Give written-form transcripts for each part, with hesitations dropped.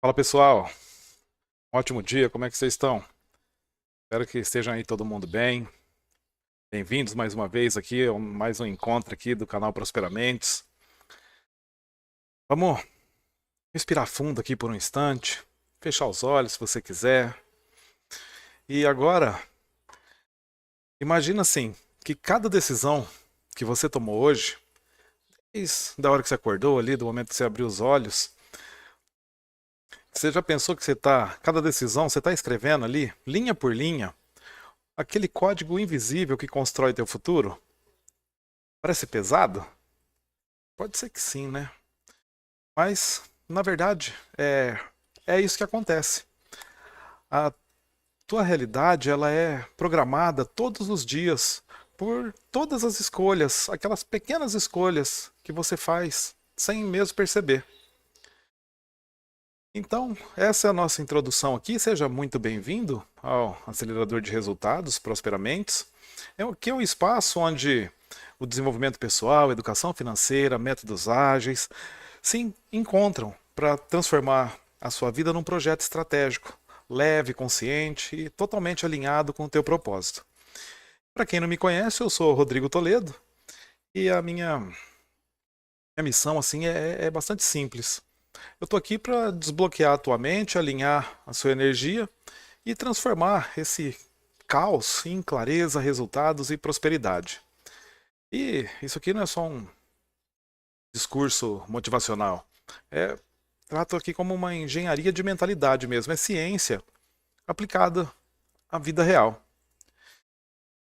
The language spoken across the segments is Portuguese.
Fala pessoal, ótimo dia, como é que vocês estão? Espero que estejam aí todo mundo bem. Bem-vindos mais uma vez aqui, a mais um encontro aqui do canal Prosperamentes. Vamos respirar fundo aqui por um instante, fechar os olhos se você quiser. E agora, imagina assim, que cada decisão que você tomou hoje, desde da hora que você acordou ali, do momento que você abriu os olhos, você já pensou que cada decisão você está escrevendo ali, linha por linha, aquele código invisível que constrói teu futuro? Parece pesado? Pode ser que sim, né? Mas, na verdade, é isso que acontece. A tua realidade, ela é programada todos os dias por todas as escolhas, aquelas pequenas escolhas que você faz sem mesmo perceber. Então, essa é a nossa introdução aqui. Seja muito bem-vindo ao Acelerador de Resultados, Prosperamentes. Que é um espaço onde o desenvolvimento pessoal, educação financeira, métodos ágeis se encontram para transformar a sua vida num projeto estratégico, leve, consciente e totalmente alinhado com o teu propósito. Para quem não me conhece, eu sou o Rodrigo Toledo e a minha missão assim é bastante simples. Eu estou aqui para desbloquear a tua mente, alinhar a sua energia e transformar esse caos em clareza, resultados e prosperidade. E isso aqui não é só um discurso motivacional. É, trato aqui como uma engenharia de mentalidade mesmo, é ciência aplicada à vida real.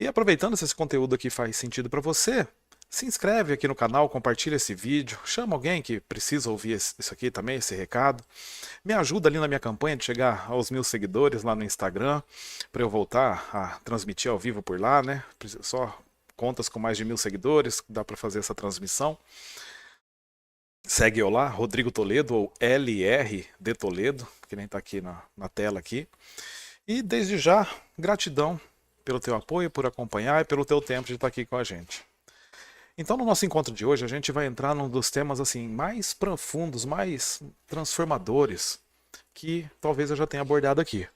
E aproveitando se esse conteúdo aqui faz sentido para você, se inscreve aqui no canal, compartilha esse vídeo, chama alguém que precisa ouvir isso aqui também, esse recado. Me ajuda ali na minha campanha de chegar aos 1.000 seguidores lá no Instagram, para eu voltar a transmitir ao vivo por lá, né? Só contas com mais de 1.000 seguidores, dá para fazer essa transmissão. Segue eu lá, Rodrigo Toledo, ou LR de Toledo, que nem está aqui na tela aqui. E desde já, gratidão pelo teu apoio, por acompanhar e pelo teu tempo de estar aqui com a gente. Então, no nosso encontro de hoje, a gente vai entrar num dos temas assim mais profundos, mais transformadores, que talvez eu já tenha abordado aqui.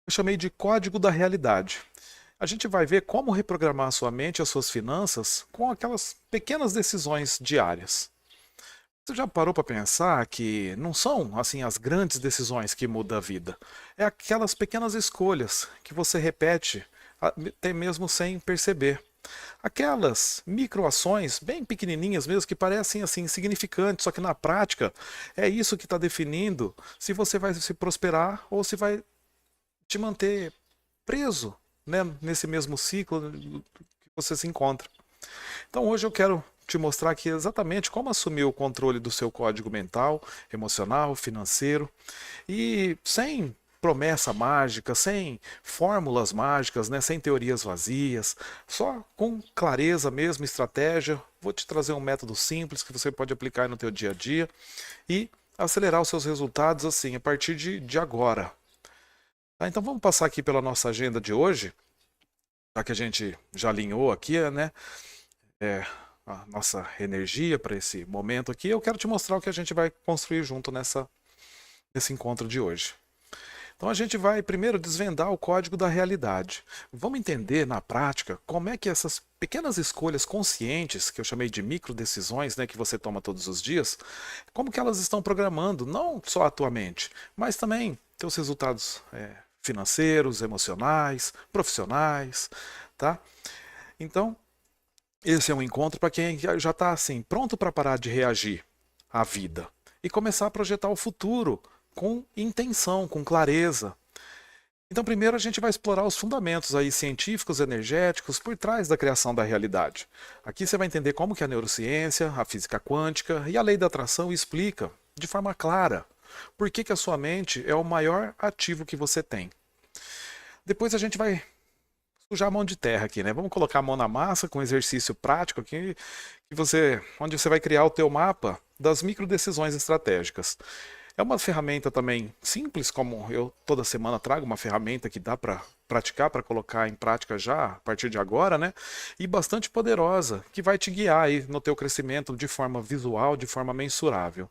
Eu chamei de código da realidade. A gente vai ver como reprogramar a sua mente e as suas finanças com aquelas pequenas decisões diárias. Você já parou para pensar que não são assim as grandes decisões que mudam a vida? É aquelas pequenas escolhas que você repete até mesmo sem perceber. Aquelas microações bem pequenininhas mesmo que parecem assim insignificantes, só que na prática é isso que está definindo se você vai se prosperar ou se vai te manter preso, né, nesse mesmo ciclo que você se encontra. Então hoje eu quero te mostrar aqui exatamente como assumir o controle do seu código mental, emocional, financeiro e sem promessa mágica, sem fórmulas mágicas, né, sem teorias vazias, só com clareza mesmo, estratégia. Vou te trazer um método simples que você pode aplicar no teu dia a dia e acelerar os seus resultados assim a partir de agora. Tá, então vamos passar aqui pela nossa agenda de hoje, já que a gente já alinhou aqui, né? A nossa energia para esse momento aqui, eu quero te mostrar o que a gente vai construir junto nesse encontro de hoje. Então a gente vai primeiro desvendar o código da realidade. Vamos entender na prática como é que essas pequenas escolhas conscientes, que eu chamei de micro decisões, né, que você toma todos os dias, como que elas estão programando não só a tua mente, mas também teus resultados financeiros, emocionais, profissionais, tá? Então esse é um encontro para quem já está assim, pronto para parar de reagir à vida e começar a projetar o futuro com intenção, com clareza. Então, primeiro a gente vai explorar os fundamentos aí científicos, energéticos por trás da criação da realidade. Aqui você vai entender como que a neurociência, a física quântica e a lei da atração explica de forma clara por que a sua mente é o maior ativo que você tem. Depois a gente vai sujar a mão de terra aqui, né? Vamos colocar a mão na massa com um exercício prático aqui, onde você vai criar o teu mapa das micro decisões estratégicas. É uma ferramenta também simples, como eu toda semana trago uma ferramenta que dá para praticar, para colocar em prática já a partir de agora, né? E bastante poderosa, que vai te guiar aí no teu crescimento de forma visual, de forma mensurável.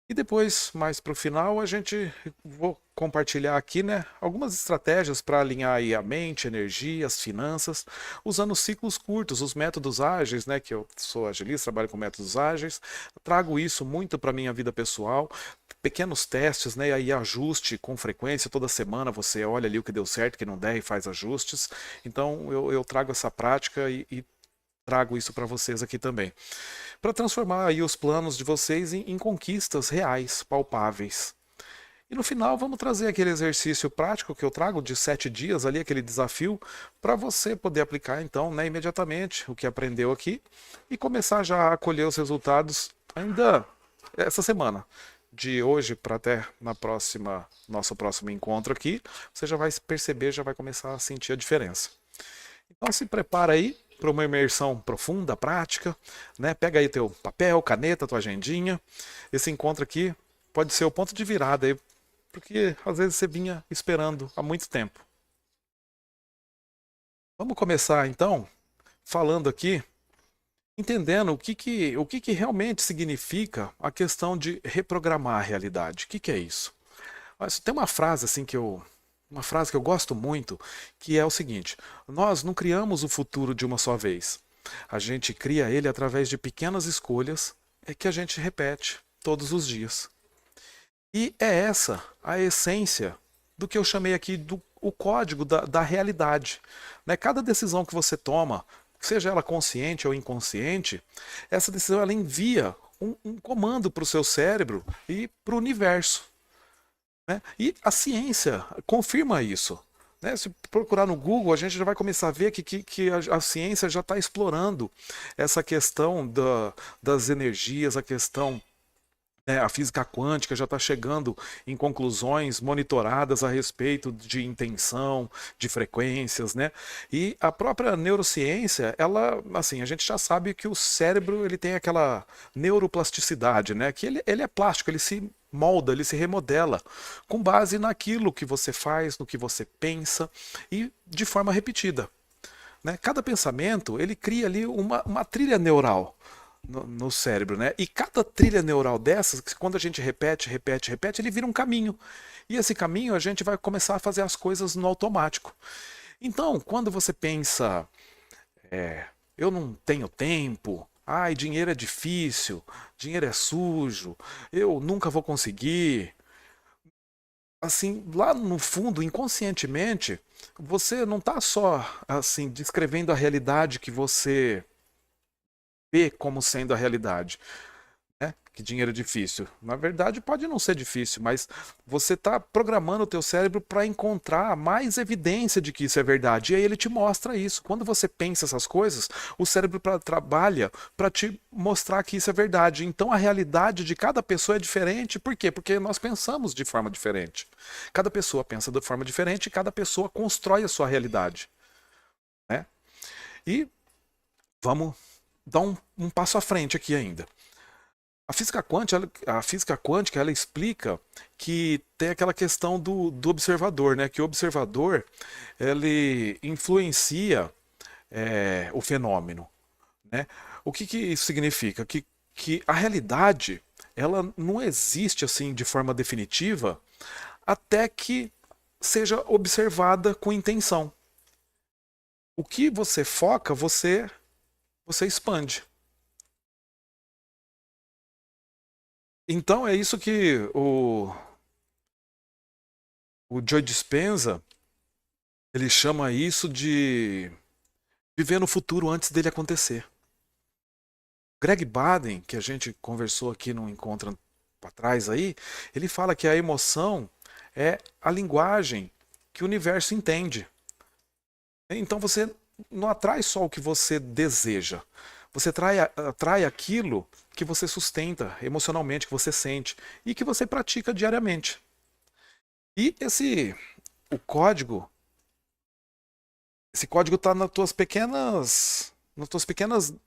E depois, mais para o final, a gente vou compartilhar aqui, né, algumas estratégias para alinhar aí a mente, a energia, as finanças, usando ciclos curtos, os métodos ágeis, né, que eu sou agilista, trabalho com métodos ágeis, trago isso muito para minha vida pessoal, pequenos testes, né, e aí ajuste com frequência, toda semana você olha ali o que deu certo, o que não der e faz ajustes. Então eu trago essa prática e trago isso para vocês aqui também para transformar aí os planos de vocês em conquistas reais, palpáveis. E no final vamos trazer aquele exercício prático que eu trago de 7 dias ali, aquele desafio, para você poder aplicar então, né, imediatamente o que aprendeu aqui e começar já a colher os resultados ainda essa semana. De hoje para até na próxima, nosso próximo encontro aqui, você já vai perceber, já vai começar a sentir a diferença. Então se prepara aí para uma imersão profunda, prática, né? Pega aí teu papel, caneta, tua agendinha. Esse encontro aqui pode ser o ponto de virada aí, porque às vezes você vinha esperando há muito tempo. Vamos começar então falando aqui, entendendo o que realmente significa a questão de reprogramar a realidade. O que é isso? Mas tem uma frase que eu gosto muito, que é o seguinte: nós não criamos o futuro de uma só vez. A gente cria ele através de pequenas escolhas que a gente repete todos os dias. E é essa a essência do que eu chamei aqui do o código da realidade. Né? Cada decisão que você toma, seja ela consciente ou inconsciente, essa decisão ela envia um comando para o seu cérebro e para o universo. Né? E a ciência confirma isso. Né? Se procurar no Google, a gente já vai começar a ver que a ciência já está explorando essa questão das energias, a questão, né, a física quântica já está chegando em conclusões monitoradas a respeito de intenção, de frequências, né? E a própria neurociência, ela, assim, a gente já sabe que o cérebro ele tem aquela neuroplasticidade, né? Que ele é plástico, ele se molda, ele se remodela com base naquilo que você faz, no que você pensa e de forma repetida. Né? Cada pensamento ele cria ali uma trilha neural no cérebro, né? E cada trilha neural dessas, quando a gente repete, repete, repete, ele vira um caminho. E esse caminho a gente vai começar a fazer as coisas no automático. Então, quando você pensa, eu não tenho tempo, ai, dinheiro é difícil, dinheiro é sujo, eu nunca vou conseguir, assim, lá no fundo, inconscientemente, você não está só assim descrevendo a realidade que você vê como sendo a realidade, né? Que dinheiro é difícil. Na verdade, pode não ser difícil, mas você está programando o teu cérebro para encontrar mais evidência de que isso é verdade. E aí ele te mostra isso. Quando você pensa essas coisas, o cérebro trabalha para te mostrar que isso é verdade. Então a realidade de cada pessoa é diferente. Por quê? Porque nós pensamos de forma diferente. Cada pessoa pensa de forma diferente e cada pessoa constrói a sua realidade, né? E vamos dar um passo à frente aqui ainda. A física quântica ela explica que tem aquela questão do observador, né? Que o observador ele influencia o fenômeno, né? O que isso significa? Que a realidade ela não existe assim de forma definitiva até que seja observada com intenção. O que você foca, você expande. Então é isso que o Joe Dispenza ele chama isso de viver no futuro antes dele acontecer. Greg Baden, que a gente conversou aqui num encontro atrás aí, ele fala que a emoção é a linguagem que o universo entende. Então você não atrai só o que você deseja, você atrai aquilo que você sustenta emocionalmente, que você sente e que você pratica diariamente. E o código, esse código está nas tuas pequenas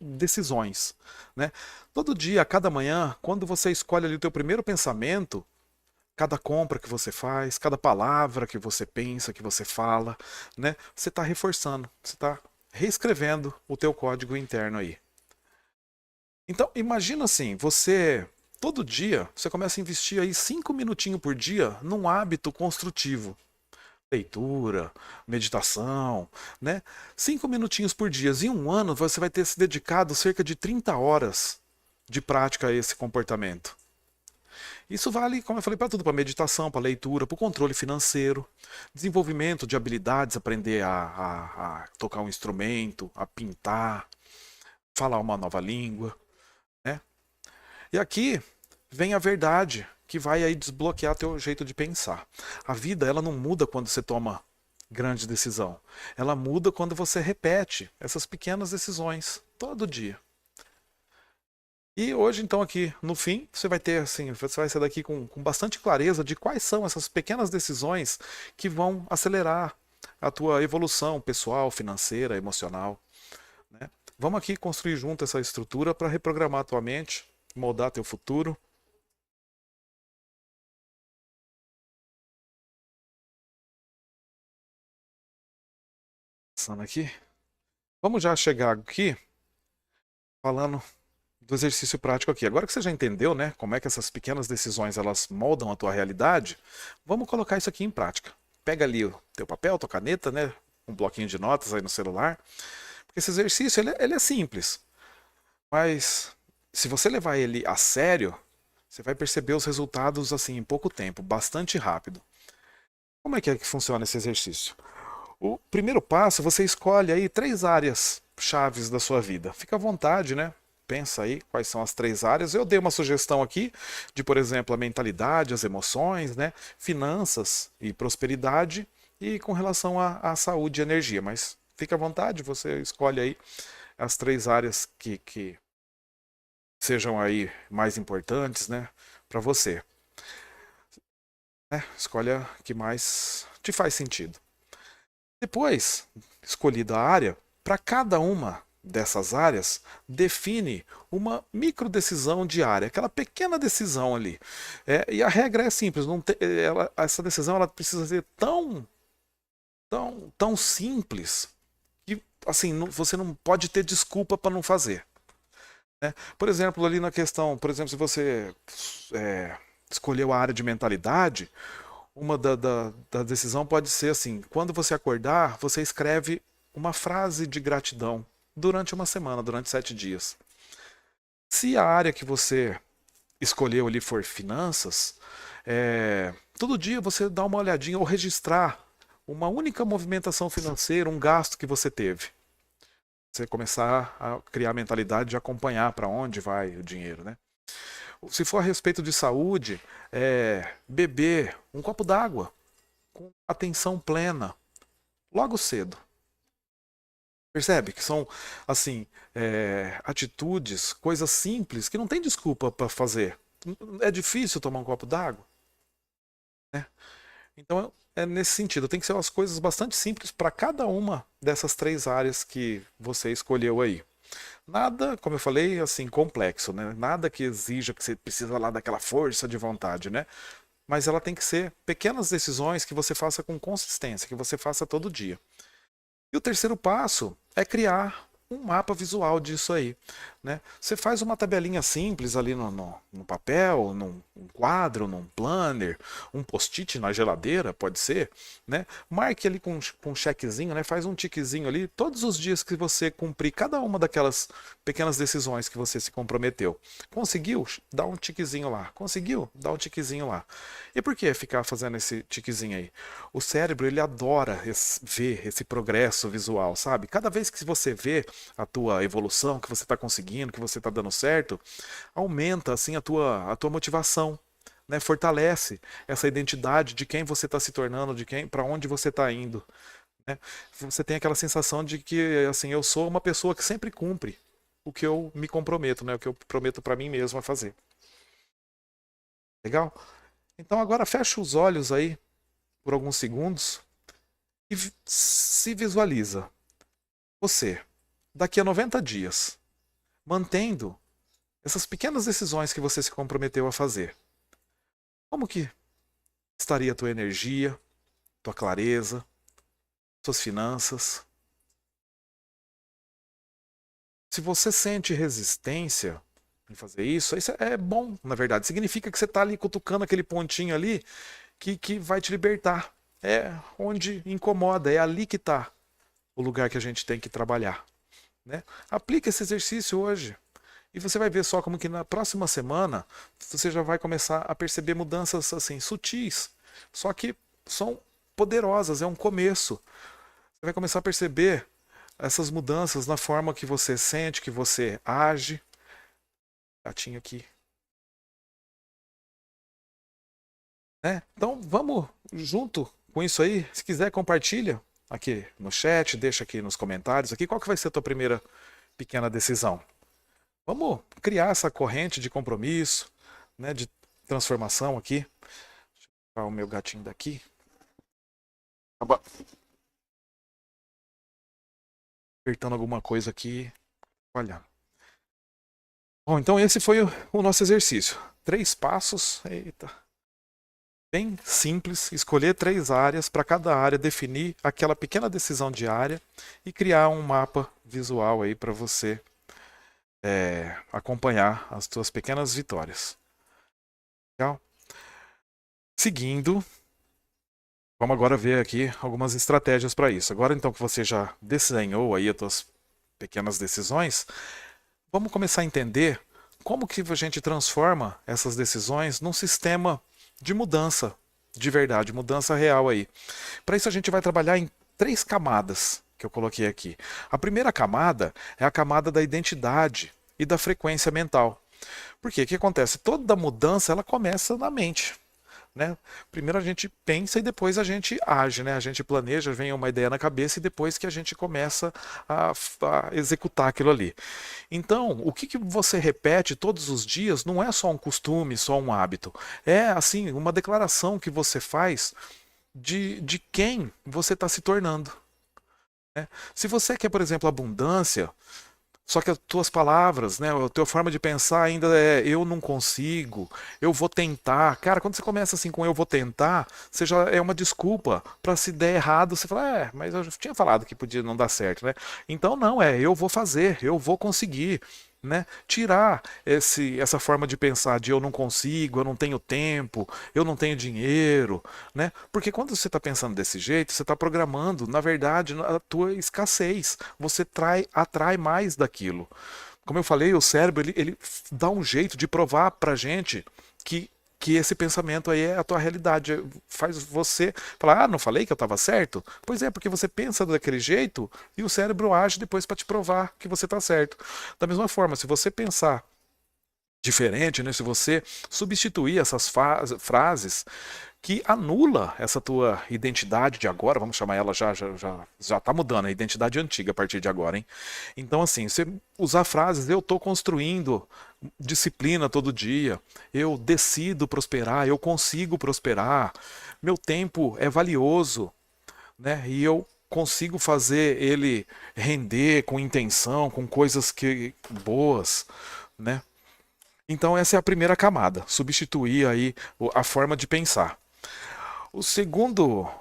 decisões, né? Todo dia, a cada manhã, quando você escolhe ali o teu primeiro pensamento, cada compra que você faz, cada palavra que você pensa, que você fala, né? Você está reforçando, você está reescrevendo o teu código interno aí. Então, imagina assim, você todo dia você começa a investir aí 5 minutinhos por dia num hábito construtivo. Leitura, meditação, né? 5 minutinhos por dia. Em um ano você vai ter se dedicado cerca de 30 horas de prática a esse comportamento. Isso vale, como eu falei, para tudo, para meditação, para leitura, para o controle financeiro, desenvolvimento de habilidades, aprender a tocar um instrumento, a pintar, falar uma nova língua, né? E aqui vem a verdade que vai aí desbloquear teu jeito de pensar. A vida, ela não muda quando você toma grande decisão. Ela muda quando você repete essas pequenas decisões todo dia. E hoje, então, aqui no fim, você vai ter assim, você vai sair daqui com bastante clareza de quais são essas pequenas decisões que vão acelerar a tua evolução pessoal, financeira, emocional, né? Vamos aqui construir junto essa estrutura para reprogramar a tua mente, moldar teu futuro. Passando aqui. Vamos já chegar aqui falando do exercício prático aqui. Agora que você já entendeu, né, como é que essas pequenas decisões elas moldam a tua realidade, vamos colocar isso aqui em prática. Pega ali o teu papel, tua caneta, né, um bloquinho de notas aí no celular. Porque esse exercício ele é simples, mas se você levar ele a sério, você vai perceber os resultados assim em pouco tempo, bastante rápido. Como é que funciona esse exercício? O primeiro passo, você escolhe aí 3 áreas chaves da sua vida. Fica à vontade, né? Pensa aí quais são as 3 áreas. Eu dei uma sugestão aqui de, por exemplo, a mentalidade, as emoções, né? Finanças e prosperidade e com relação à saúde e energia. Mas fica à vontade, você escolhe aí as 3 áreas que sejam aí mais importantes, né? Para você, né? Escolhe a que mais te faz sentido. Depois, escolhida a área, para cada uma dessas áreas, define uma micro decisão diária, aquela pequena decisão ali. E a regra é simples, não tem, essa decisão ela precisa ser tão simples que assim, você não pode ter desculpa para não fazer, né? Por exemplo, ali na questão, por exemplo, se você escolheu a área de mentalidade, uma da decisão pode ser assim: quando você acordar, você escreve uma frase de gratidão durante uma semana, durante 7 dias. Se a área que você escolheu ali for finanças, todo dia você dá uma olhadinha ou registrar uma única movimentação financeira, um gasto que você teve. Você começar a criar a mentalidade de acompanhar para onde vai o dinheiro, né? Se for a respeito de saúde, beber um copo d'água com atenção plena, logo cedo. Percebe que são, assim, atitudes, coisas simples que não tem desculpa para fazer. É difícil tomar um copo d'água, né? Então é nesse sentido, tem que ser umas coisas bastante simples para cada uma dessas 3 áreas que você escolheu aí. Nada, como eu falei, assim, complexo, né? Nada que exija que você precisa lá daquela força de vontade, né? Mas ela tem que ser pequenas decisões que você faça com consistência, que você faça todo dia. E o terceiro passo é criar um mapa visual disso aí, né? Você faz uma tabelinha simples ali no papel, num quadro, num planner, um post-it na geladeira, pode ser, né? Marque ali com um chequezinho, né? Faz um tiquezinho ali todos os dias que você cumprir cada uma daquelas pequenas decisões que você se comprometeu. Conseguiu? Dá um tiquezinho lá. Conseguiu? Dá um tiquezinho lá. E por que ficar fazendo esse tiquezinho aí? O cérebro, ele adora ver esse progresso visual, sabe? Cada vez que você vê a tua evolução, que você está conseguindo, que você está dando certo, aumenta assim a tua motivação, né? Fortalece essa identidade de quem você está se tornando, de quem, para onde você está indo, né? Você tem aquela sensação de que assim, eu sou uma pessoa que sempre cumpre o que eu me comprometo, né? O que eu prometo para mim mesmo a fazer. Legal? Então agora fecha os olhos aí por alguns segundos e se visualiza você daqui a 90 dias, mantendo essas pequenas decisões que você se comprometeu a fazer. Como que estaria a tua energia, tua clareza, suas finanças? Se você sente resistência, em fazer isso. Isso é bom, na verdade. Significa que você está ali cutucando aquele pontinho ali que vai te libertar. É onde incomoda, é ali que está o lugar que a gente tem que trabalhar. Né? Aplique esse exercício hoje. E você vai ver só como que na próxima semana você já vai começar a perceber mudanças assim sutis, só que são poderosas, é um começo. Você vai começar a perceber essas mudanças na forma que você sente, que você age. Gatinho aqui. Né? Então vamos junto com isso aí. Se quiser, compartilha aqui no chat, deixa aqui nos comentários aqui qual que vai ser a tua primeira pequena decisão. Vamos criar essa corrente de compromisso, né, de transformação aqui. Deixa eu tirar o meu gatinho daqui. Apertando alguma coisa aqui. Olha. Bom, então esse foi o nosso exercício. 3 passos. Eita. Bem simples. Escolher 3 áreas. Para cada área definir aquela pequena decisão diária e criar um mapa visual aí para você acompanhar as suas pequenas vitórias. Legal? Seguindo, vamos agora ver aqui algumas estratégias para isso. Agora então que você já desenhou aí as suas pequenas decisões, vamos começar a entender como que a gente transforma essas decisões num sistema de mudança de verdade, mudança real aí. Para isso a gente vai trabalhar em 3 camadas que eu coloquei aqui. A primeira camada é a camada da identidade e da frequência mental. Por quê? O que acontece? Toda mudança ela começa na mente. Né? Primeiro a gente pensa e depois a gente age, né? A gente planeja, vem uma ideia na cabeça e depois que a gente começa a executar aquilo ali. Então, o que você repete todos os dias não é só um costume, só um hábito. É, assim, uma declaração que você faz de quem você está se tornando. Né? Se você quer, por exemplo, abundância, só que as tuas palavras, né, a tua forma de pensar ainda é eu não consigo, eu vou tentar. Cara, quando você começa assim com eu vou tentar, você já é uma desculpa para se der errado, você fala, mas eu já tinha falado que podia não dar certo, né? Então não, eu vou fazer, eu vou conseguir. Né? Tirar essa forma de pensar de eu não consigo, eu não tenho tempo, eu não tenho dinheiro, né? Porque quando você está pensando desse jeito, você está programando, na verdade, a tua escassez. Você atrai mais daquilo. Como eu falei, o cérebro ele dá um jeito de provar pra gente que esse pensamento aí é a tua realidade. Faz você falar, não falei que eu estava certo? Pois é, porque você pensa daquele jeito e o cérebro age depois para te provar que você está certo. Da mesma forma, se você pensar diferente, né? Se você substituir essas frases que anula essa tua identidade de agora, vamos chamar ela já tá mudando, a identidade antiga a partir de agora, hein? Então assim, você usar frases, eu tô construindo disciplina todo dia, eu decido prosperar, eu consigo prosperar, meu tempo é valioso, né? E eu consigo fazer ele render com intenção, com coisas boas, né? Então essa é a primeira camada, substituir aí a forma de pensar.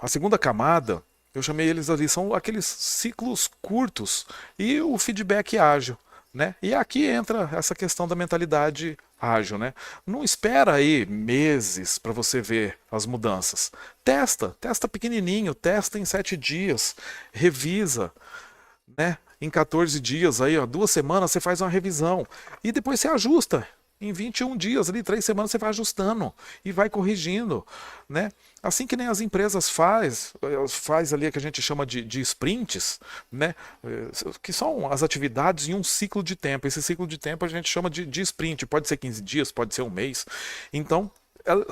A segunda camada, eu chamei eles ali, são aqueles ciclos curtos e o feedback ágil, né? E aqui entra essa questão da mentalidade ágil, né? Não espera aí meses para você ver as mudanças. Testa pequenininho, testa em 7 dias, revisa, né? Em 14 dias aí, ó, 2 semanas você faz uma revisão e depois você ajusta. Em 21 dias, ali, 3 semanas, você vai ajustando e vai corrigindo, né? Assim que nem as empresas faz ali que a gente chama de sprints, né? Que são as atividades em um ciclo de tempo. Esse ciclo de tempo a gente chama de sprint. Pode ser 15 dias, pode ser um mês. Então,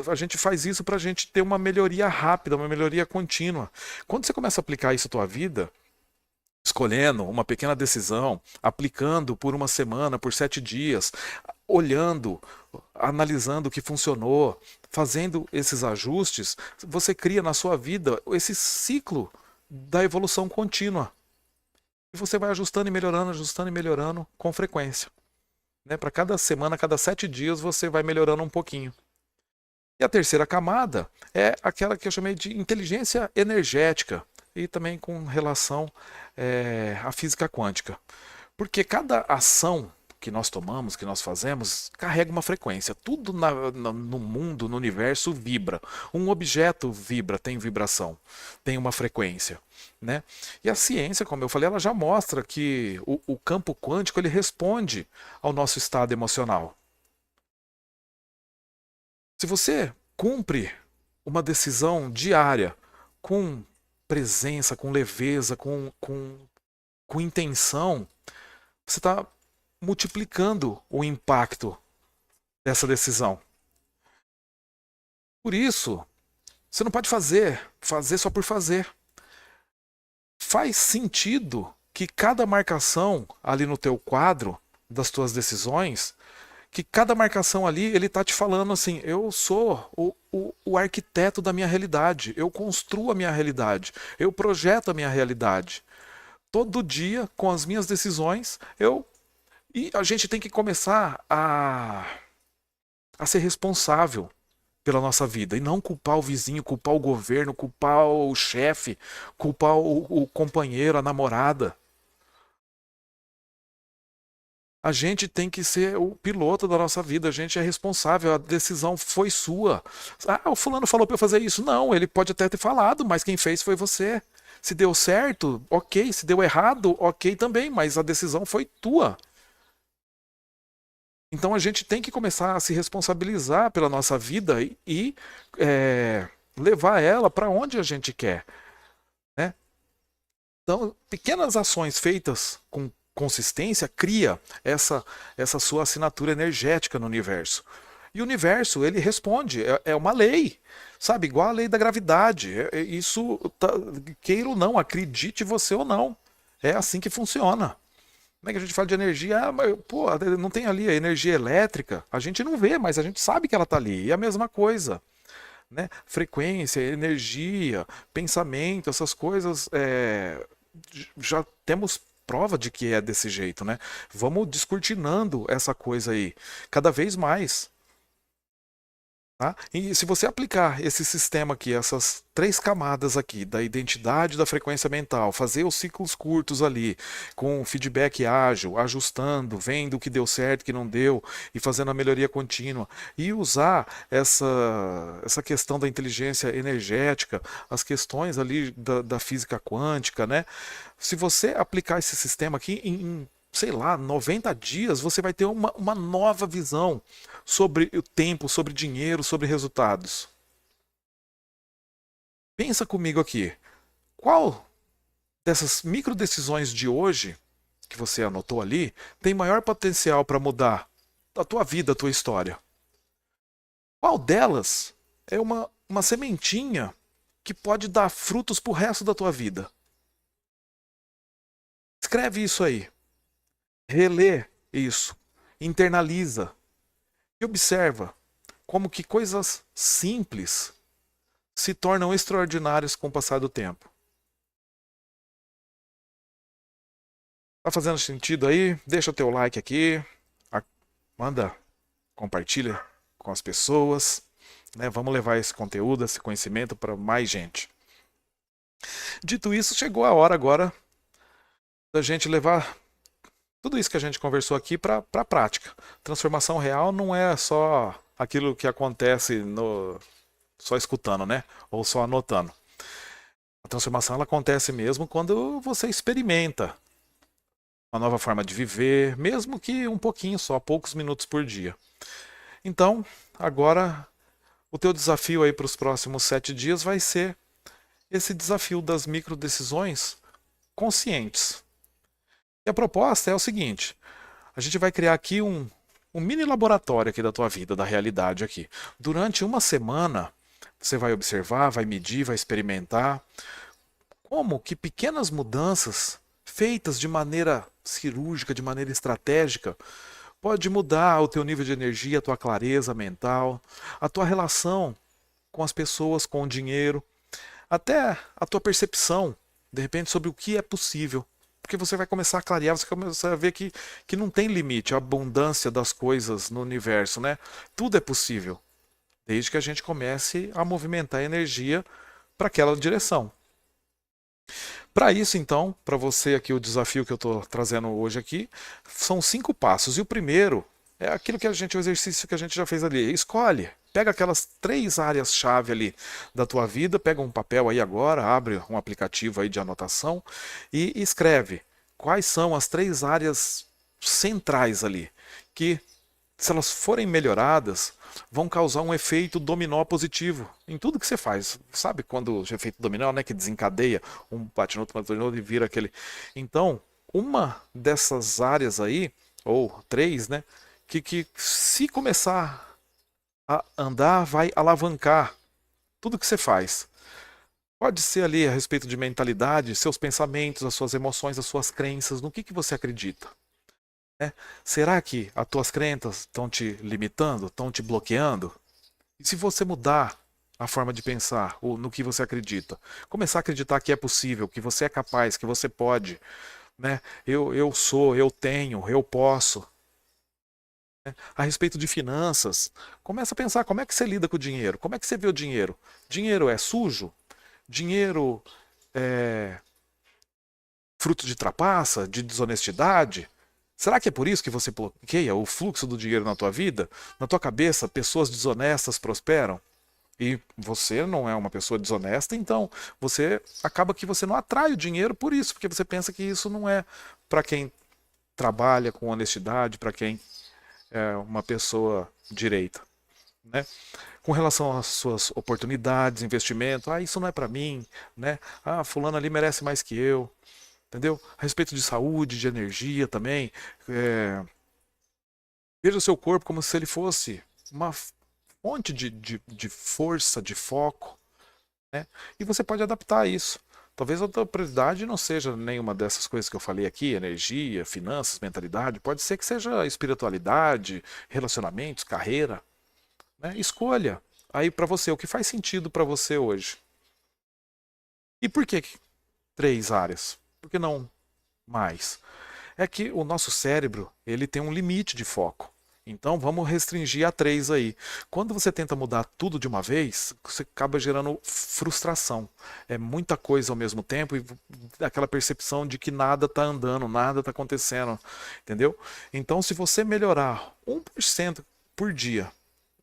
a gente faz isso para a gente ter uma melhoria rápida, uma melhoria contínua. Quando você começa a aplicar isso à tua vida, escolhendo uma pequena decisão, aplicando por uma semana, por 7 dias, olhando, analisando o que funcionou, fazendo esses ajustes, você cria na sua vida esse ciclo da evolução contínua. E você vai ajustando e melhorando com frequência. Né? Para cada semana, cada 7 dias, você vai melhorando um pouquinho. E a terceira camada é aquela que eu chamei de inteligência energética e também com relação à física quântica. Porque cada ação que nós tomamos, que nós fazemos, carrega uma frequência. Tudo no mundo, no universo, vibra. Um objeto vibra, tem vibração, tem uma frequência, né? E a ciência, como eu falei, ela já mostra que o campo quântico ele responde ao nosso estado emocional. Se você cumpre uma decisão diária com presença, com leveza, com intenção, você está multiplicando o impacto dessa decisão. Por isso, você não pode fazer só por fazer. Faz sentido que cada marcação ali no teu quadro das tuas decisões, que cada marcação ali, ele está te falando assim, eu sou o arquiteto da minha realidade, eu construo a minha realidade, eu projeto a minha realidade. Todo dia, com as minhas decisões, E a gente tem que começar a ser responsável pela nossa vida e não culpar o vizinho, culpar o governo, culpar o chefe, culpar o companheiro, a namorada. A gente tem que ser o piloto da nossa vida, a gente é responsável, a decisão foi sua. Ah, o fulano falou para eu fazer isso. Não, ele pode até ter falado, mas quem fez foi você. Se deu certo, ok. Se deu errado, ok também, mas a decisão foi tua. Então a gente tem que começar a se responsabilizar pela nossa vida e levar ela para onde a gente quer, né? Então, pequenas ações feitas com consistência cria essa sua assinatura energética no universo. E o universo, ele responde, é uma lei, sabe? Igual a lei da gravidade. Isso, queira ou não, acredite você ou não. É assim que funciona. Como é que a gente fala de energia? Ah, mas, pô, não tem ali a energia elétrica? A gente não vê, mas a gente sabe que ela está ali. E é a mesma coisa, né? Frequência, energia, pensamento, essas coisas, já temos prova de que é desse jeito, né? Vamos descortinando essa coisa aí cada vez mais. Tá? E se você aplicar esse sistema aqui, essas três camadas aqui, da identidade da frequência mental, fazer os ciclos curtos ali, com feedback ágil, ajustando, vendo o que deu certo, o que não deu, e fazendo a melhoria contínua, e usar essa questão da inteligência energética, as questões ali da física quântica, né? Se você aplicar esse sistema aqui sei lá, 90 dias, você vai ter uma nova visão sobre o tempo, sobre dinheiro, sobre resultados. Pensa comigo aqui. Qual dessas micro decisões de hoje, que você anotou ali, tem maior potencial para mudar a tua vida, a tua história? Qual delas é uma sementinha que pode dar frutos para o resto da tua vida? Escreve isso aí. Relê isso. Internaliza. E observa como que coisas simples se tornam extraordinárias com o passar do tempo. Tá fazendo sentido aí? Deixa o teu like aqui, manda, compartilha com as pessoas, né? Vamos levar esse conteúdo, esse conhecimento para mais gente. Dito isso, chegou a hora agora da gente levar tudo isso que a gente conversou aqui para a prática. Transformação real não é só aquilo que acontece só escutando, né? Ou só anotando. A transformação ela acontece mesmo quando você experimenta uma nova forma de viver, mesmo que um pouquinho só, poucos minutos por dia. Então, agora, o teu desafio aí para os próximos 7 dias vai ser esse desafio das microdecisões conscientes. E a proposta é o seguinte, a gente vai criar aqui um mini laboratório aqui da tua vida, da realidade aqui. Durante uma semana, você vai observar, vai medir, vai experimentar como que pequenas mudanças feitas de maneira cirúrgica, de maneira estratégica, pode mudar o teu nível de energia, a tua clareza mental, a tua relação com as pessoas, com o dinheiro, até a tua percepção, de repente, sobre o que é possível. Porque você vai começar a clarear, você começa a ver que não tem limite, a abundância das coisas no universo, né? Tudo é possível, desde que a gente comece a movimentar a energia para aquela direção. Para isso, então, para você aqui, o desafio que eu estou trazendo hoje aqui, são 5 passos. E o primeiro é aquilo que o exercício que a gente já fez ali. Escolhe, pega aquelas 3 áreas-chave ali da tua vida, pega um papel aí agora, abre um aplicativo aí de anotação e escreve quais são as 3 áreas centrais ali, que se elas forem melhoradas, vão causar um efeito dominó positivo em tudo que você faz. Sabe quando o efeito dominó, né, que desencadeia, um bate no outro, bate no outro e vira aquele. Então, uma dessas áreas aí, ou 3, né, que se começar a andar, vai alavancar tudo que você faz. Pode ser ali a respeito de mentalidade, seus pensamentos, as suas emoções, as suas crenças, no que você acredita. Será que as tuas crenças estão te limitando, estão te bloqueando? E se você mudar a forma de pensar, ou no que você acredita, começar a acreditar que é possível, que você é capaz, que você pode, né? Eu sou, eu tenho, eu posso. Né? A respeito de finanças, começa a pensar como é que você lida com o dinheiro, como é que você vê o dinheiro. Dinheiro é sujo? Dinheiro é fruto de trapaça, de desonestidade? Será que é por isso que você bloqueia o fluxo do dinheiro na tua vida? Na tua cabeça, pessoas desonestas prosperam? E você não é uma pessoa desonesta, então você acaba que você não atrai o dinheiro por isso, porque você pensa que isso não é para quem trabalha com honestidade, para quem é uma pessoa direita, né? Com relação às suas oportunidades, investimento, isso não é para mim, né? Fulano ali merece mais que eu, entendeu? A respeito de saúde, de energia também, veja o seu corpo como se ele fosse uma fonte de força, de foco, né? E você pode adaptar isso. Talvez a tua prioridade não seja nenhuma dessas coisas que eu falei aqui, energia, finanças, mentalidade. Pode ser que seja espiritualidade, relacionamentos, carreira, né? Escolha aí para você o que faz sentido para você hoje. E por que 3 áreas? Por que não mais? É que o nosso cérebro ele tem um limite de foco. Então vamos restringir a 3 aí. Quando você tenta mudar tudo de uma vez, você acaba gerando frustração. É muita coisa ao mesmo tempo e aquela percepção de que nada está andando, nada está acontecendo. Entendeu? Então se você melhorar 1% por dia,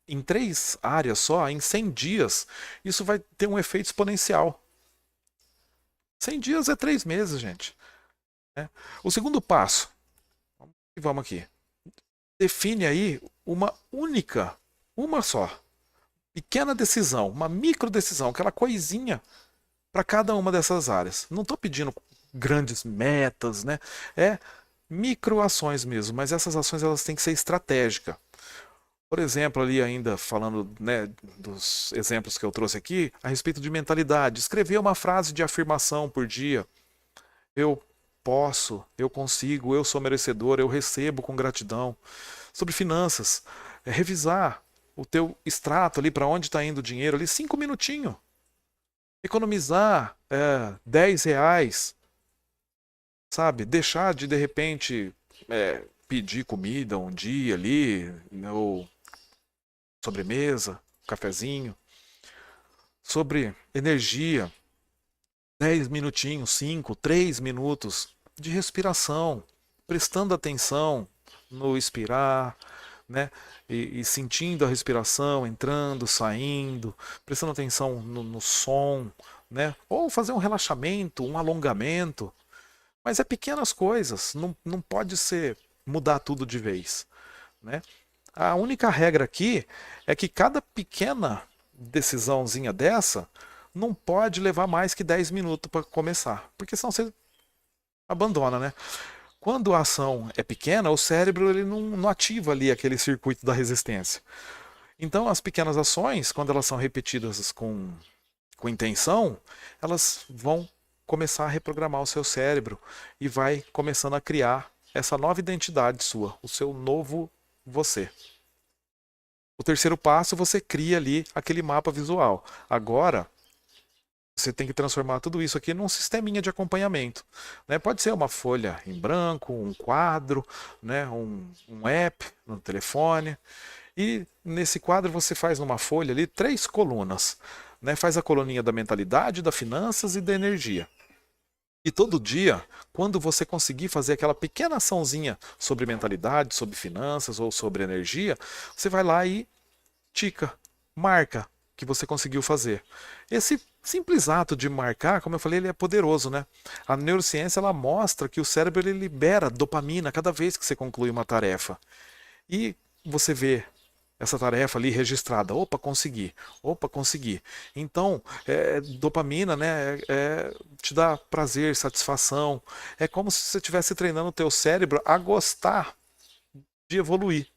em 3 áreas só, em 100 dias, isso vai ter um efeito exponencial. 100 dias é 3 meses, gente. Né? O segundo passo, vamos aqui. Define aí uma única, uma só, pequena decisão, uma micro decisão, aquela coisinha para cada uma dessas áreas. Não estou pedindo grandes metas, né? É micro ações mesmo, mas essas ações elas têm que ser estratégicas. Por exemplo, ali ainda falando, né, dos exemplos que eu trouxe aqui, a respeito de mentalidade, escrever uma frase de afirmação por dia. Eu posso, eu consigo, eu sou merecedor, eu recebo com gratidão. Sobre finanças, revisar o teu extrato ali para onde está indo o dinheiro ali, 5 minutinhos. Economizar 10 reais, sabe? Deixar de repente pedir comida um dia ali, ou sobremesa, cafezinho. Sobre energia, 10 minutinhos, 5, 3 minutos de respiração, prestando atenção no expirar, né? E sentindo a respiração entrando, saindo, prestando atenção no som, né? Ou fazer um relaxamento, um alongamento. Mas é pequenas coisas, não pode ser mudar tudo de vez, né? A única regra aqui é que cada pequena decisãozinha dessa não pode levar mais que 10 minutos para começar, porque senão você abandona, né? Quando a ação é pequena, o cérebro ele não ativa ali aquele circuito da resistência. Então, as pequenas ações, quando elas são repetidas com intenção, elas vão começar a reprogramar o seu cérebro e vai começando a criar essa nova identidade sua, o seu novo você. O terceiro passo, você cria ali aquele mapa visual. Agora, você tem que transformar tudo isso aqui num sisteminha de acompanhamento. Né? Pode ser uma folha em branco, um quadro, né? um app no telefone. E nesse quadro você faz numa folha ali 3 colunas. Né? Faz a coluninha da mentalidade, da finanças e da energia. E todo dia, quando você conseguir fazer aquela pequena açãozinha sobre mentalidade, sobre finanças ou sobre energia, você vai lá e tica, marca que você conseguiu fazer. Esse simples ato de marcar, como eu falei, ele é poderoso, né? A neurociência ela mostra que o cérebro ele libera dopamina cada vez que você conclui uma tarefa. E você vê essa tarefa ali registrada. Opa, consegui. Opa, consegui. Então, dopamina, né, te dá prazer, satisfação. É como se você estivesse treinando o teu cérebro a gostar de evoluir.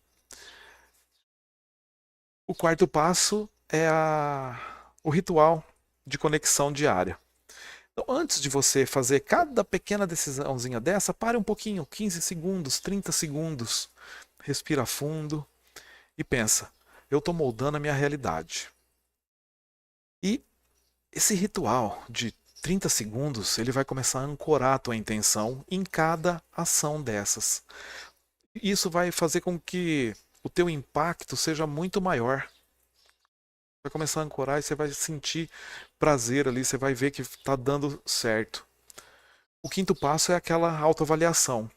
O quarto passo é o ritual de conexão diária. Então, antes de você fazer cada pequena decisãozinha dessa, pare um pouquinho, 15 segundos, 30 segundos. Respira fundo e pensa: eu estou moldando a minha realidade. E esse ritual de 30 segundos, ele vai começar a ancorar a tua intenção em cada ação dessas. Isso vai fazer com que o teu impacto seja muito maior. Vai começar a ancorar e você vai sentir prazer ali, você vai ver que está dando certo. O quinto passo é aquela autoavaliação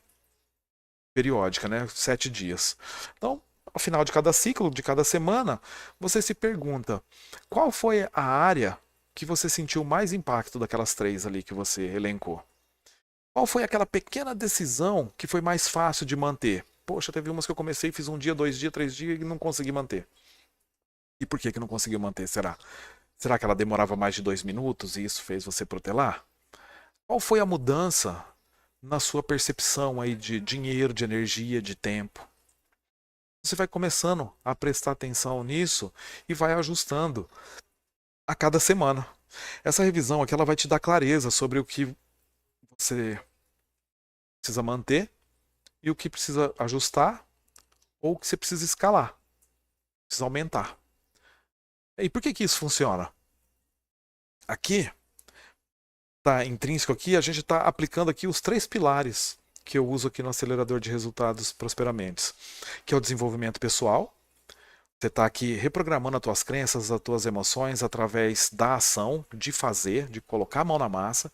periódica, né? 7 dias. Então, ao final de cada ciclo, de cada semana, você se pergunta: qual foi a área que você sentiu mais impacto daquelas três ali que você elencou? Qual foi aquela pequena decisão que foi mais fácil de manter? Poxa, teve umas que eu comecei, fiz um dia, 2 dias, 3 dias e não consegui manter. E por que que não conseguiu manter, será? Será que ela demorava mais de 2 minutos e isso fez você protelar? Qual foi a mudança na sua percepção aí de dinheiro, de energia, de tempo? Você vai começando a prestar atenção nisso e vai ajustando a cada semana. Essa revisão aqui ela vai te dar clareza sobre o que você precisa manter e o que precisa ajustar ou o que você precisa escalar, precisa aumentar. E por que que isso funciona? Aqui está intrínseco aqui, a gente está aplicando aqui os 3 pilares que eu uso aqui no acelerador de resultados Prosperamentes, que é o desenvolvimento pessoal. Você está aqui reprogramando as tuas crenças, as tuas emoções através da ação, de fazer, de colocar a mão na massa.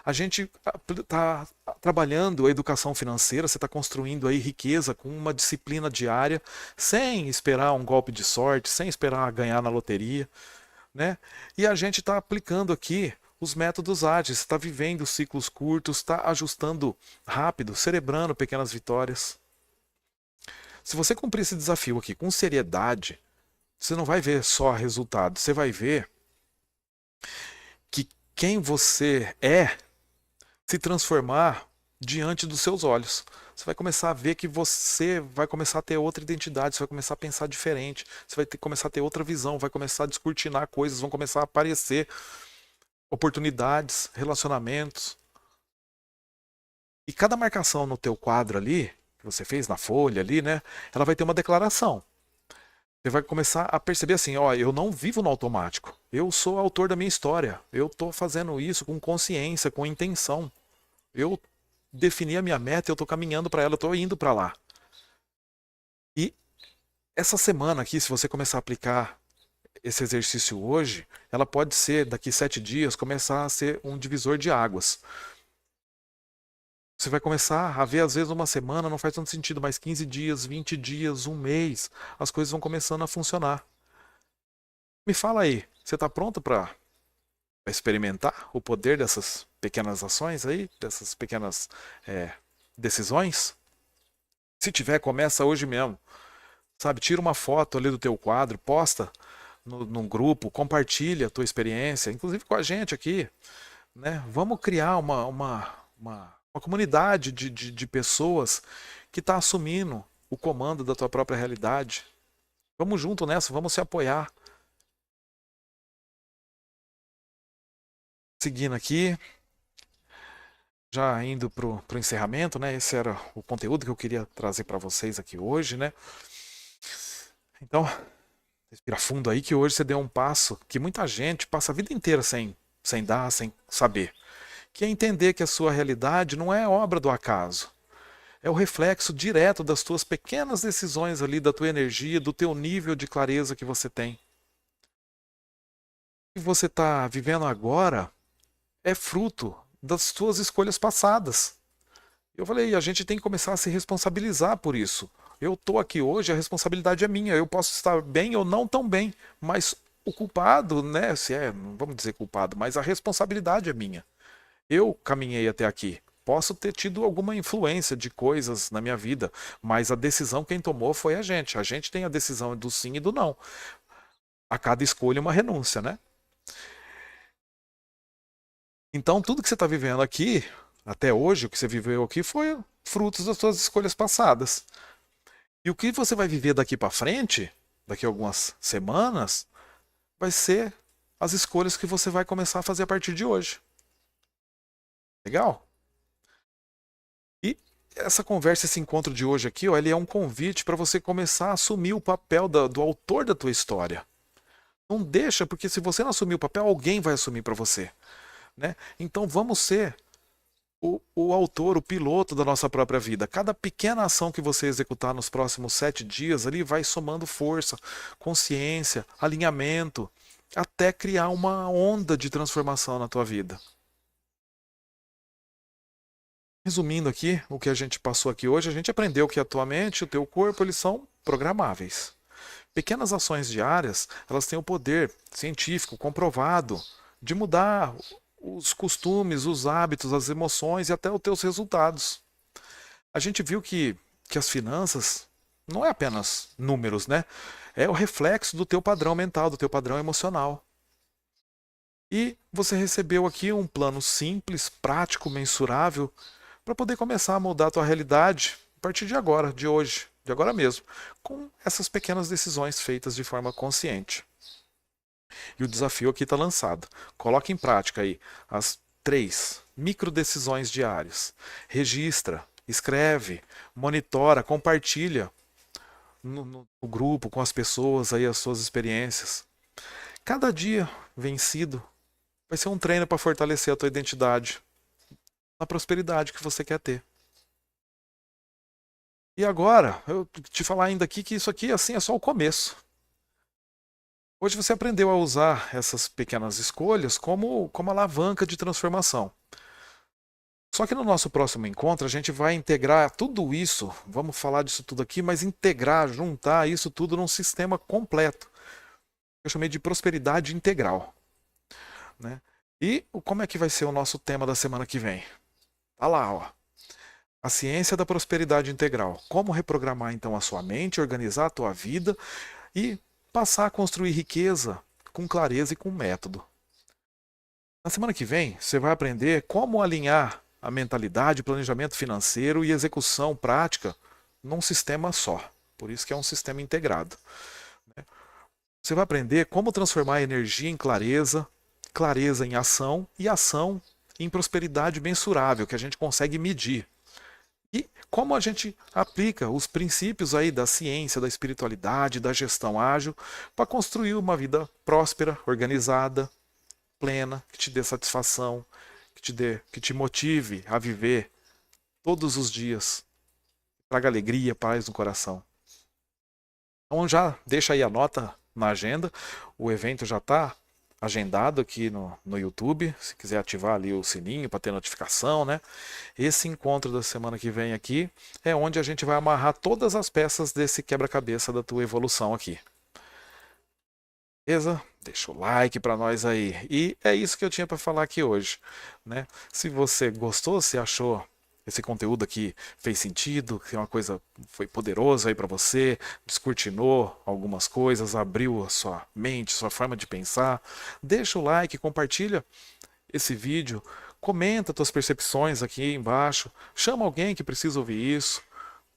A gente está trabalhando a educação financeira, você está construindo aí riqueza com uma disciplina diária, sem esperar um golpe de sorte, sem esperar ganhar na loteria, né? E a gente está aplicando aqui os métodos ágeis, está vivendo ciclos curtos, está ajustando rápido, celebrando pequenas vitórias. Se você cumprir esse desafio aqui com seriedade, você não vai ver só resultado, você vai ver que quem você é se transformar diante dos seus olhos. Você vai começar a ver que você vai começar a ter outra identidade, você vai começar a pensar diferente, você vai começar a ter outra visão, vai começar a descortinar coisas, vão começar a aparecer oportunidades, relacionamentos. E cada marcação no teu quadro ali, que você fez na folha ali, né, ela vai ter uma declaração. Você vai começar a perceber assim, ó, eu não vivo no automático. Eu sou autor da minha história. Eu estou fazendo isso com consciência, com intenção. Eu defini a minha meta, eu estou caminhando para ela, eu estou indo para lá. E essa semana aqui, se você começar a aplicar esse exercício hoje, ela pode ser, daqui 7 dias, começar a ser um divisor de águas. Você vai começar a ver, às vezes, uma semana não faz tanto sentido, mas 15 dias, 20 dias, um mês, as coisas vão começando a funcionar. Me fala aí, você está pronto para experimentar o poder dessas pequenas ações aí, dessas pequenas decisões? Se tiver, começa hoje mesmo. Sabe, tira uma foto ali do teu quadro, posta num grupo, compartilha a tua experiência, inclusive com a gente aqui, né? Vamos criar uma comunidade de pessoas que está assumindo o comando da tua própria realidade. Vamos junto nessa, vamos se apoiar. Seguindo aqui, já indo para o encerramento, né? Esse era o conteúdo que eu queria trazer para vocês aqui hoje, né? Então, respira fundo aí que hoje você deu um passo que muita gente passa a vida inteira sem dar, sem saber. Que é entender que a sua realidade não é obra do acaso. É o reflexo direto das tuas pequenas decisões ali, da tua energia, do teu nível de clareza que você tem. O que você está vivendo agora é fruto das suas escolhas passadas. Eu falei, a gente tem que começar a se responsabilizar por isso. Eu estou aqui hoje, a responsabilidade é minha. Eu posso estar bem ou não tão bem, mas o culpado, né? Se é, não vamos dizer culpado, mas a responsabilidade é minha. Eu caminhei até aqui. Posso ter tido alguma influência de coisas na minha vida, mas a decisão quem tomou foi a gente. A gente tem a decisão do sim e do não. A cada escolha uma renúncia, né? Então tudo que você está vivendo aqui, até hoje, o que você viveu aqui foi frutos das suas escolhas passadas. E o que você vai viver daqui para frente, daqui a algumas semanas, vai ser as escolhas que você vai começar a fazer a partir de hoje. Legal? E essa conversa, esse encontro de hoje aqui, ó, ele é um convite para você começar a assumir o papel do autor da tua história. Não deixa, porque se você não assumir o papel, alguém vai assumir para você. Né? Então vamos ser o autor, o piloto da nossa própria vida. Cada pequena ação que você executar nos próximos 7 dias ali vai somando força, consciência, alinhamento, até criar uma onda de transformação na tua vida. Resumindo aqui, o que a gente passou aqui hoje, a gente aprendeu que a tua mente e o teu corpo, eles são programáveis. Pequenas ações diárias, elas têm o poder científico comprovado de mudar os costumes, os hábitos, as emoções e até os teus resultados. A gente viu que as finanças não é apenas números, né? É o reflexo do teu padrão mental, do teu padrão emocional. E você recebeu aqui um plano simples, prático, mensurável, para poder começar a mudar a tua realidade a partir de agora, de hoje, de agora mesmo, com essas pequenas decisões feitas de forma consciente. E o desafio aqui está lançado. Coloque em prática aí as 3 micro decisões diárias. Registra, escreve, monitora, compartilha no grupo, com as pessoas aí as suas experiências. Cada dia vencido vai ser um treino para fortalecer a tua identidade, na prosperidade que você quer ter. E agora, eu te falar ainda aqui que isso aqui assim é só o começo. Hoje você aprendeu a usar essas pequenas escolhas como alavanca de transformação. Só que no nosso próximo encontro a gente vai integrar tudo isso, vamos falar disso tudo aqui, mas integrar, juntar isso tudo num sistema completo. Eu chamei de prosperidade integral. Né? E como é que vai ser o nosso tema da semana que vem? Tá lá, ó. A ciência da prosperidade integral. Como reprogramar então a sua mente, organizar a tua vida e passar a construir riqueza com clareza e com método. Na semana que vem, você vai aprender como alinhar a mentalidade, planejamento financeiro e execução prática num sistema só. Por isso que é um sistema integrado. Você vai aprender como transformar a energia em clareza, clareza em ação e ação em prosperidade mensurável, que a gente consegue medir. E como a gente aplica os princípios aí da ciência, da espiritualidade, da gestão ágil para construir uma vida próspera, organizada, plena, que te dê satisfação, que te motive a viver todos os dias, traga alegria, paz no coração. Então já deixa aí a nota na agenda, o evento já está agendado aqui no YouTube, se quiser ativar ali o sininho para ter notificação, né? Esse encontro da semana que vem aqui é onde a gente vai amarrar todas as peças desse quebra-cabeça da tua evolução aqui. Beleza? Deixa o like para nós aí. E é isso que eu tinha para falar aqui hoje, né? Se você gostou, se achou esse conteúdo aqui fez sentido, que uma coisa foi poderosa aí para você, descortinou algumas coisas, abriu a sua mente, sua forma de pensar, deixa o like, compartilha esse vídeo, comenta tuas percepções aqui embaixo, chama alguém que precisa ouvir isso,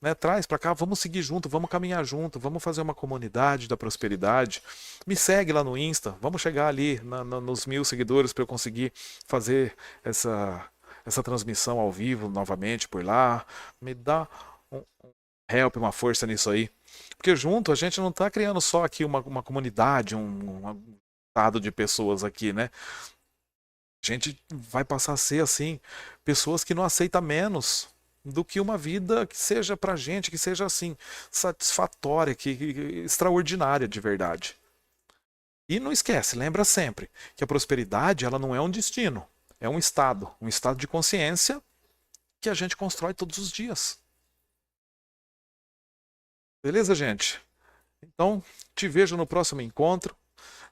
né? Traz para cá, vamos seguir junto, vamos caminhar junto, vamos fazer uma comunidade da prosperidade. Me segue lá no Insta, vamos chegar ali nos 1000 seguidores para eu conseguir fazer essa transmissão ao vivo novamente por lá. Me dá um help, uma força nisso aí. Porque junto a gente não está criando só aqui uma comunidade, um estado de pessoas aqui, né? A gente vai passar a ser assim, pessoas que não aceitam menos do que uma vida que seja pra gente, que seja assim, satisfatória, que extraordinária de verdade. E não esquece, lembra sempre que a prosperidade ela não é um destino, é um estado de consciência que a gente constrói todos os dias. Beleza, gente? Então, te vejo no próximo encontro.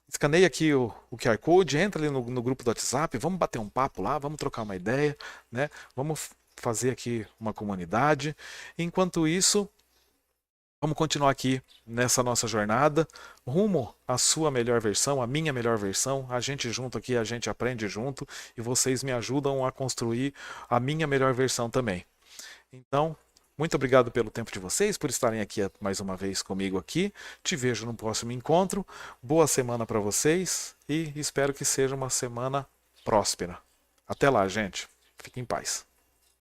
Escaneia aqui o QR Code, entra ali no grupo do WhatsApp, vamos bater um papo lá, vamos trocar uma ideia, né? Vamos fazer aqui uma comunidade. Enquanto isso, vamos continuar aqui nessa nossa jornada, rumo à sua melhor versão, à minha melhor versão. A gente junto aqui, a gente aprende junto e vocês me ajudam a construir a minha melhor versão também. Então, muito obrigado pelo tempo de vocês, por estarem aqui mais uma vez comigo aqui. Te vejo no próximo encontro. Boa semana para vocês e espero que seja uma semana próspera. Até lá, gente. Fiquem em paz.